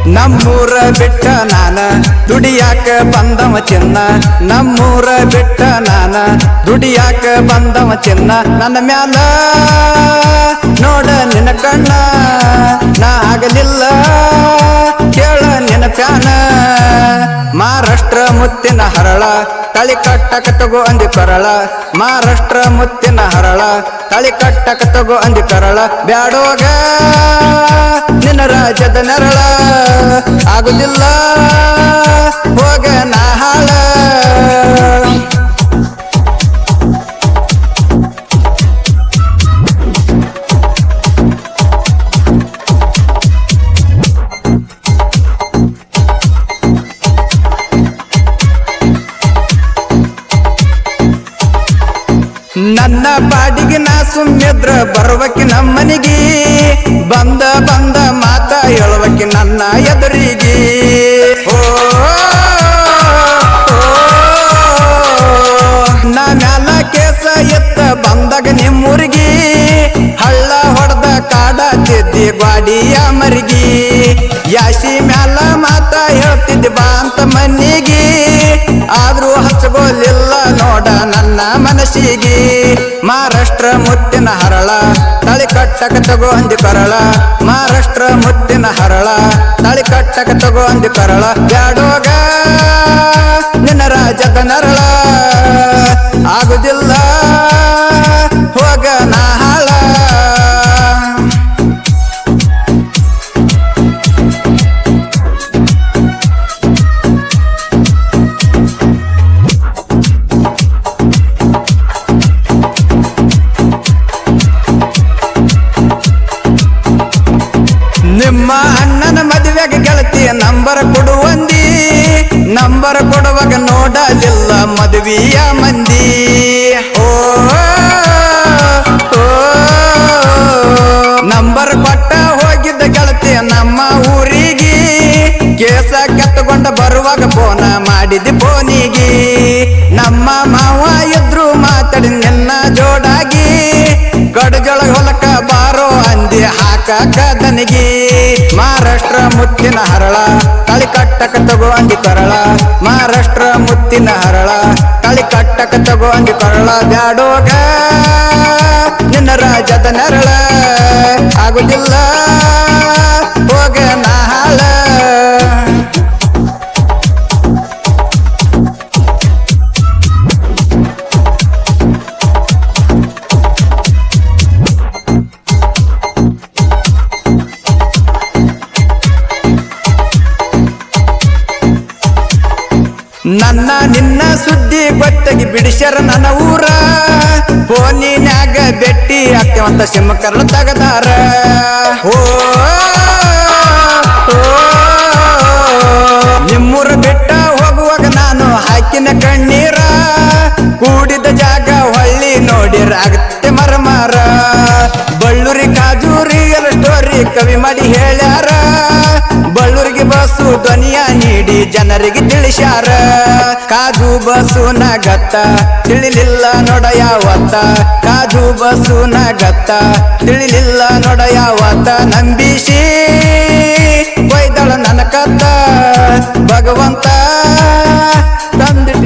ನಮ್ಮೂರ ಬಿಟ್ಟ ನಾನ ದುಡಿಯಾಕ ಬಂದವ ಚಿನ್ನ ನಮ್ಮೂರ ಬಿಟ್ಟ ನಾನ ದುಡಿಯಾಕ ಬಂದವ ಚಿನ್ನ ನನ್ನ ಮ್ಯಾಲ ನೋಡ ನಿನ್ನ ಕಣ್ಣ ನಾ ಆಗಲಿಲ್ಲ ಕೇಳ ನಿನ್ನ ಪ್ಯಾನ ಮಹಾರಾಷ್ಟ್ರ ಮುತ್ತಿನ ಹರಳ ತಳಿ ಕಟ್ಟಕ ತಗೋ ಅಂದಿ ಕರಳ ಮಹಾರಾಷ್ಟ್ರ ಮುತ್ತಿನ ಹರಳ ತಳಿ ಕಟ್ಟಕ ತಗೋ ಅಂದಿ ಕರಳ ಬ್ಯಾಡೋಗ ನಿನ್ನ ರಾಜ್ಯದ ನೆರಳ ಆಗುದಿಲ್ಲ ಹೋಗ ನಾ ಹಾಳ ನನ್ನ ಬಾಡಿಗೆ ನಾ ಸುಮ್ಮಿದ್ರ ಬರುವಕ್ಕೆ ನಮ್ಮನಿಗೆ ಬಂದ ಬಂದ ಮಾತ ಹೇಳುವಕ್ಕೆ ನನ್ನ ಎದುರಿಗೆ ಓ ನಾ ಮ್ಯಾಲ ಕೇಸ ಎತ್ತ ಬಂದಾಗ ನಿಮ್ಮೂರಿಗೆ ಹಳ್ಳ ಹೊಡೆದ ಕಾಡತ್ತಿದ್ದಿ ಗ್ವಾಡಿಯ ಮರಿಗಿ ಯಾಸಿ ಮ್ಯಾಲ ಮಾತ ಹೇಳ್ತಿದ್ದಿ ಬಾ ಅಂತ ಮನಿಗೆ ಆದ್ರೂ ಹಚ್ಚಗೋಲಿಲ್ಲ ನೋಡ ನನ್ನ ಮನಸ್ಸಿಗೆ ಮಹಾರಾಷ್ಟ್ರ ಮುತ್ತಿನ ಹರಳ ತಳಿ ಕಟ್ಟಕ ತಗೋ ಅಂದಿ ಕರಳ ಮಹಾರಾಷ್ಟ್ರ ಮುತ್ತಿನ ಹರಳ ತಳಿ ಕಟ್ಟಕ ತಗೋ ಅಂದಿ ಕರಳ ಬ್ಯಾಡೋಗ ನಿನ್ನ ರಾಜ್ಯದ ನರಳ ಆಗುದಿಲ್ಲ ಹೋಗ ನಾ ಹಾಳ ನಿಮ್ಮ ಅಣ್ಣನ ಮದುವೆಗೆ ಗೆಳತಿಯ ನಂಬರ್ ಕೊಡುವಂದಿ ನಂಬರ್ ಕೊಡುವಾಗ ನೋಡಲಿಲ್ಲ ಮದುವೆಯ ಮಂದಿ ಓ ನಂಬರ್ ಕೊಟ್ಟ ಹೋಗಿದ್ದ ಗೆಳತಿಯ ನಮ್ಮ ಊರಿಗೆ ಕೇಸ ಕೆತ್ತಗೊಂಡ ಬರುವಾಗ ಫೋನ ಮಾಡಿದ್ದಿ ಫೋನಿಗೆ ನಮ್ಮ ಮಾವ ಇದ್ರು ಮಾತಾಡಿ ನಿನ್ನ ಜೋಡಾಗಿ ಗಡಜೊಳಗ ಹೊಲಕ ಬಾರೋ ಅಂದಿ ಹಾಕಕ ದನಿಗಿ ಮಹಾರಾಷ್ಟ್ರ ಮುತ್ತಿನ ಹರಳ ತಳಿ ಕಟ್ಟಕ ತಗೋ ಅಂದಿ ಕರಳ ಮಹಾರಾಷ್ಟ್ರ ಮುತ್ತಿನ ಹರಳ ತಳಿ ಕಟ್ಟಕ ತಗೋ ಅಂದಿ ಕರಳ ಬ್ಯಾಡೋಗ ನಿನ್ನ ರಾಜ್ಯದ ನೆರಳ ಆಗುದಿಲ್ಲ ಹೋಗ ನಾ ಹಾಳ ನನ್ನ ನಿನ್ನ ಸುದ್ದಿ ಗೊತ್ತಾಗಿ ಬಿಡಿಸ್ಯಾರ ನನ್ನ ಊರ ಫೋನಿನ್ಯಾಗ ಬೆಟ್ಟಿ ಆಗ್ತೇವಂತ ಸಿಮ್ ಕರ್ಣ ತಗದಾರ ಓ ನಿಮ್ಮೂರ ಬಿಟ್ಟ ಹೋಗುವಾಗ ನಾನು ಹಾಕಿನ ಕಣ್ಣೀರ ಕೂಡಿದ ಜಾಗ ಹೊಳ್ಳಿ ನೋಡಿರ ಆಗತ್ತೆ ಮರಮಾರ ಬಳ್ಳೂರಿ ಕಾಜೂರಿ ಎಲ್ಲ ಸ್ಟೋರಿ ಕವಿ ಮಾಡಿ ಹೇಳ್ಯಾರ ಬಳ್ಳೂರಿಗೆ ಬಸ್ಸು ಧ್ವನಿಯ ನೀಡಿ ಜನರಿಗೆ ತಿಳಿಸ್ಯಾರ ಕಾಜು ಬಸ್ಸು ನಗತ್ತ ತಿಳಿಲಿಲ್ಲ ನೋಡ ಯಾವತ್ತ ಕಾಜು ಬಸ್ಸು ನಗತ್ತ ತಿಳಿಲಿಲ್ಲ ನೋಡ ಯಾವತ್ತ ನಂಬಿಸಿ ಒಯ್ದಳ ನನ್ನ ಕತ್ತ ಭಗವಂತ ತಂದಿಟ್ಟ